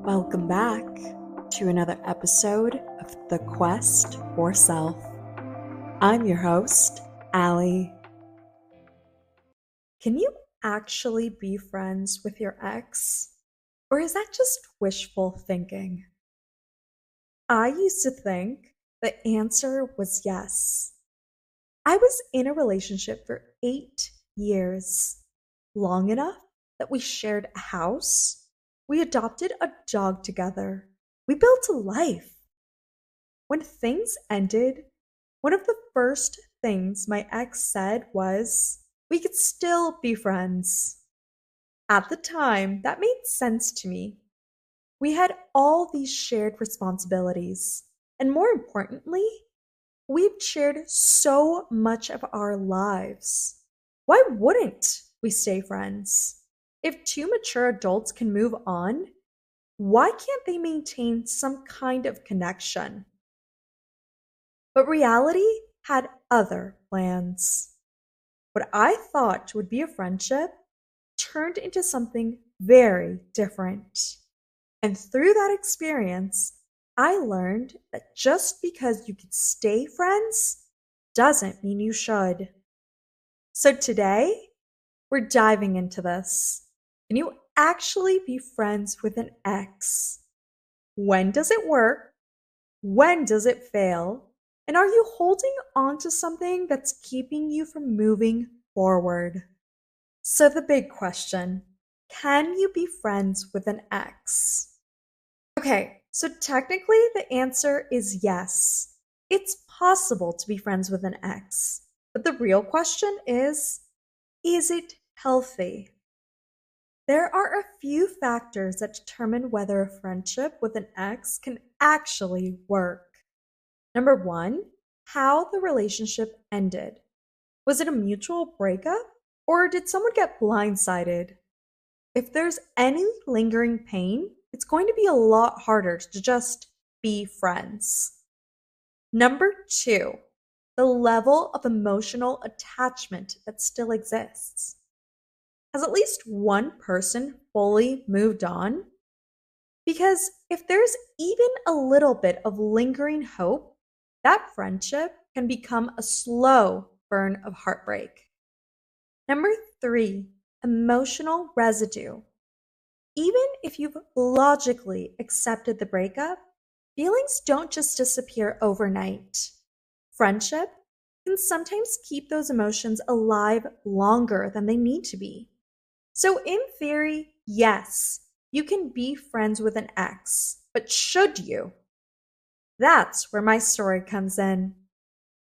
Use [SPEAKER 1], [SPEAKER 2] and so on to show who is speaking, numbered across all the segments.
[SPEAKER 1] Welcome back to another episode of The Quest for Self. I'm your host, Allie. Can you actually be friends with your ex? Or is that just wishful thinking? I used to think the answer was yes. I was in a relationship for 8 years, long enough that we shared a house, we adopted a dog together, we built a life. When things ended, one of the first things my ex said was, we could still be friends. At the time, that made sense to me. We had all these shared responsibilities, and more importantly, we've shared so much of our lives. Why wouldn't we stay friends? If two mature adults can move on, why can't they maintain some kind of connection? But reality had other plans. What I thought would be a friendship turned into something very different. And through that experience, I learned that just because you could stay friends doesn't mean you should. So today, we're diving into this. Can you actually be friends with an ex? When does it work? When does it fail? And are you holding on to something that's keeping you from moving forward? So, the big question, can you be friends with an ex? Okay, so technically the answer is yes. It's possible to be friends with an ex. But the real question is it healthy? There are a few factors that determine whether a friendship with an ex can actually work. Number one, how the relationship ended. Was it a mutual breakup or did someone get blindsided? If there's any lingering pain, it's going to be a lot harder to just be friends. Number two, the level of emotional attachment that still exists. Has at least one person fully moved on? Because if there's even a little bit of lingering hope, that friendship can become a slow burn of heartbreak. Number three, emotional residue. Even if you've logically accepted the breakup, feelings don't just disappear overnight. Friendship can sometimes keep those emotions alive longer than they need to be. So, in theory, yes, you can be friends with an ex, but should you? That's where my story comes in.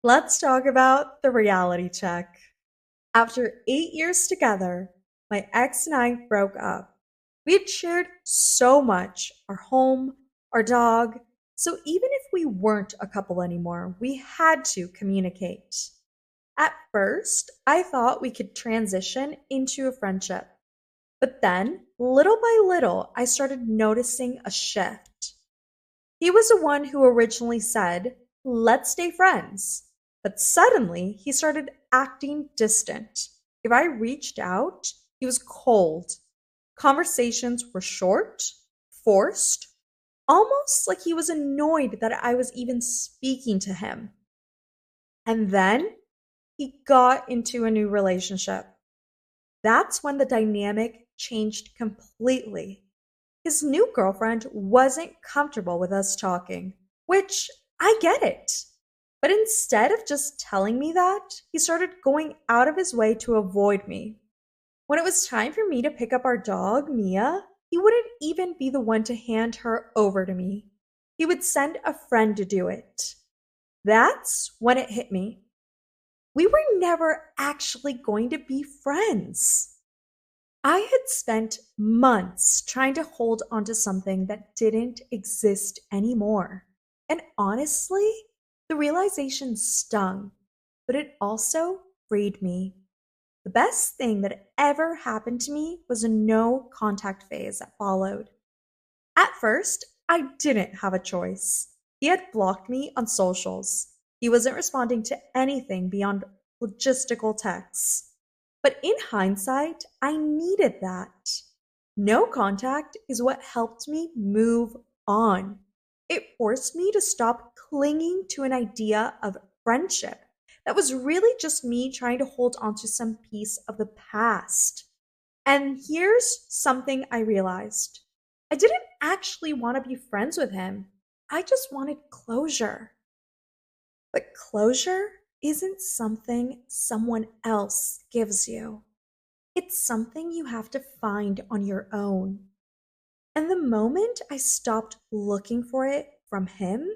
[SPEAKER 1] Let's talk about the reality check. After 8 years together, my ex and I broke up. We had shared so much, our home, our dog. So even if we weren't a couple anymore, we had to communicate. At first, I thought we could transition into a friendship. But then, little by little, I started noticing a shift. He was the one who originally said, let's stay friends. But suddenly, he started acting distant. If I reached out, he was cold. Conversations were short, forced, almost like he was annoyed that I was even speaking to him. And then he got into a new relationship. That's when the dynamic changed completely. His new girlfriend wasn't comfortable with us talking, which I get it. But instead of just telling me that, he started going out of his way to avoid me. When it was time for me to pick up our dog, Mia, he wouldn't even be the one to hand her over to me. He would send a friend to do it. That's when it hit me. We were never actually going to be friends. I had spent months trying to hold onto something that didn't exist anymore. And honestly, the realization stung, but it also freed me. The best thing that ever happened to me was a no contact phase that followed. At first, I didn't have a choice. He had blocked me on socials. He wasn't responding to anything beyond logistical texts. But in hindsight, I needed that. No contact is what helped me move on. It forced me to stop clinging to an idea of friendship that was really just me trying to hold on to some piece of the past. And here's something I realized: I didn't actually want to be friends with him, I just wanted closure. But closure isn't something someone else gives you. It's something you have to find on your own. And the moment I stopped looking for it from him,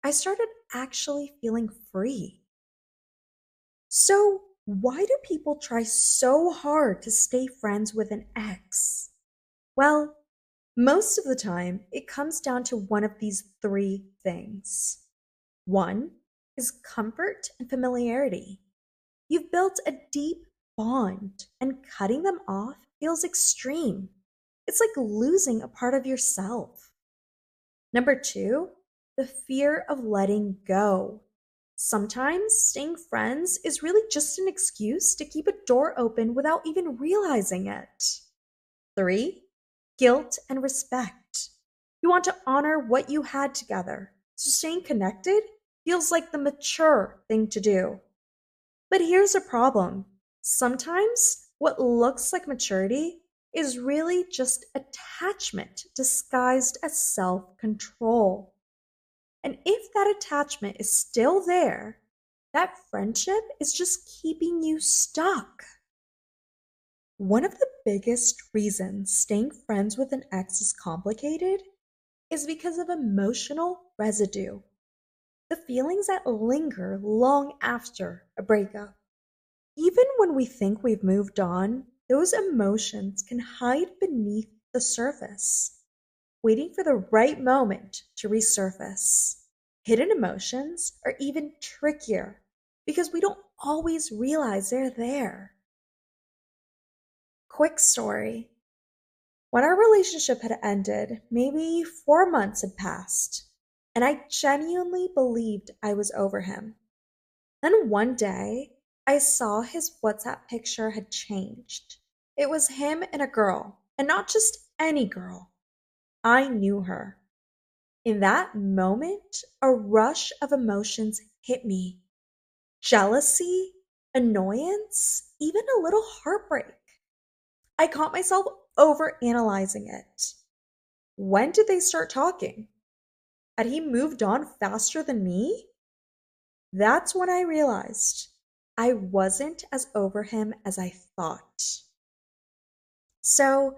[SPEAKER 1] I started actually feeling free. So, why do people try so hard to stay friends with an ex? Well, most of the time, it comes down to one of these three things. One is comfort and familiarity. You've built a deep bond, and cutting them off feels extreme. It's like losing a part of yourself. Number two, the fear of letting go. Sometimes staying friends is really just an excuse to keep a door open without even realizing it. Three, guilt and respect. You want to honor what you had together, so staying connected feels like the mature thing to do. But here's a problem: sometimes what looks like maturity is really just attachment disguised as self control. And if that attachment is still there, that friendship is just keeping you stuck. One of the biggest reasons staying friends with an ex is complicated is because of emotional residue, the feelings that linger long after a breakup. Even when we think we've moved on, those emotions can hide beneath the surface, waiting for the right moment to resurface. Hidden emotions are even trickier because we don't always realize they're there. Quick story: when our relationship had ended, maybe 4 months had passed, and I genuinely believed I was over him. Then one day, I saw his WhatsApp picture had changed. It was him and a girl, and not just any girl. I knew her. In that moment, a rush of emotions hit me: jealousy, annoyance, even a little heartbreak. I caught myself overanalyzing it. When did they start talking? Had he moved on faster than me? That's when I realized I wasn't as over him as I thought. So,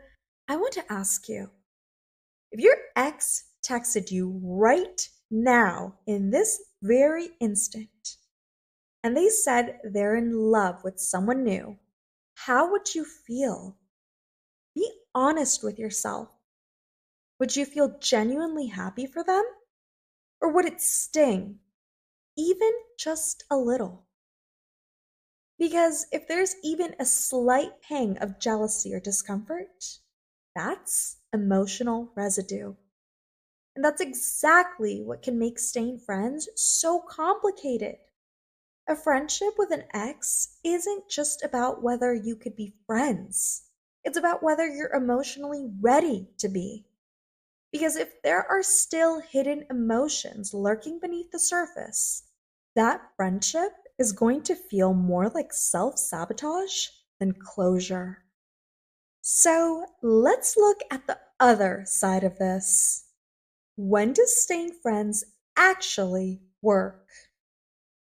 [SPEAKER 1] I want to ask you, if your ex texted you right now in this very instant and they said they're in love with someone new, how would you feel? Be honest with yourself. Would you feel genuinely happy for them? Or would it sting, even just a little? Because if there's even a slight pang of jealousy or discomfort, that's emotional residue. And that's exactly what can make staying friends so complicated. A friendship with an ex isn't just about whether you could be friends, it's about whether you're emotionally ready to be. Because if there are still hidden emotions lurking beneath the surface, that friendship is going to feel more like self sabotage than closure. So let's look at the other side of this. When does staying friends actually work?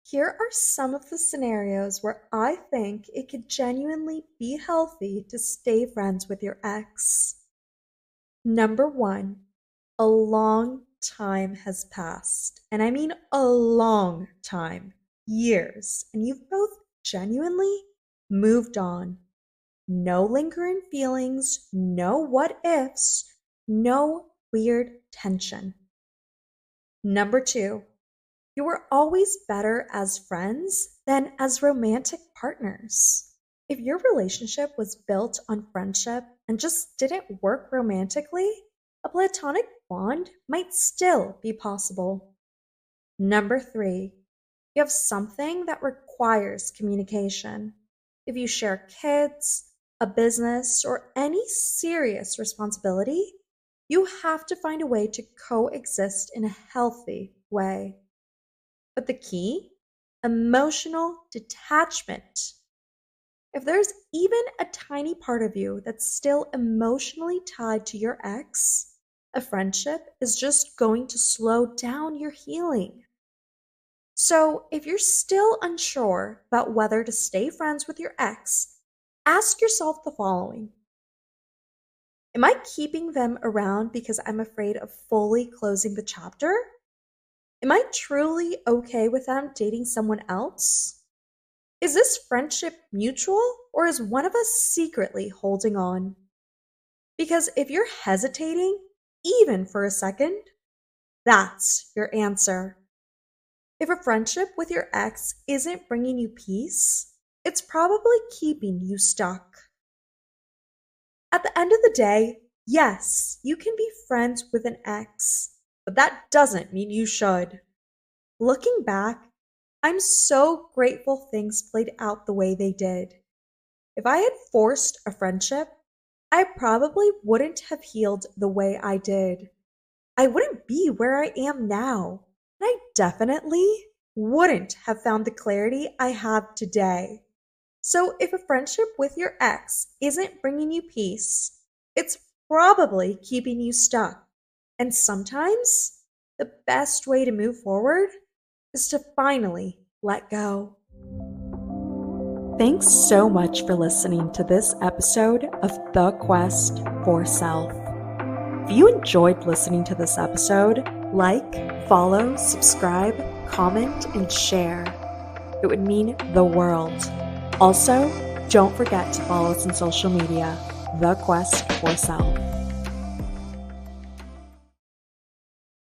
[SPEAKER 1] Here are some of the scenarios where I think it could genuinely be healthy to stay friends with your ex. Number one, a long time has passed. And I mean a long time, years, and you've both genuinely moved on. No lingering feelings, no what ifs, no weird tension. Number two, you were always better as friends than as romantic partners. If your relationship was built on friendship and just didn't work romantically, a platonic bond might still be possible. Number three, you have something that requires communication. If you share kids, a business, or any serious responsibility, you have to find a way to coexist in a healthy way. But the key? Emotional detachment. If there's even a tiny part of you that's still emotionally tied to your ex, a friendship is just going to slow down your healing. So, if you're still unsure about whether to stay friends with your ex, ask yourself the following: am I keeping them around because I'm afraid of fully closing the chapter? Am I truly okay with them dating someone else? Is this friendship mutual, or is one of us secretly holding on? Because if you're hesitating, even for a second, that's your answer. If a friendship with your ex isn't bringing you peace, it's probably keeping you stuck. At the end of the day, yes, you can be friends with an ex, but that doesn't mean you should. Looking back, I'm so grateful things played out the way they did. If I had forced a friendship, I probably wouldn't have healed the way I did. I wouldn't be where I am now. And I definitely wouldn't have found the clarity I have today. So if a friendship with your ex isn't bringing you peace, it's probably keeping you stuck. And sometimes the best way to move forward is to finally let go. Thanks so much for listening to this episode of The Quest for Self. If you enjoyed listening to this episode, like, follow, subscribe, comment, and share. It would mean the world. Also, don't forget to follow us on social media, The Quest for Self.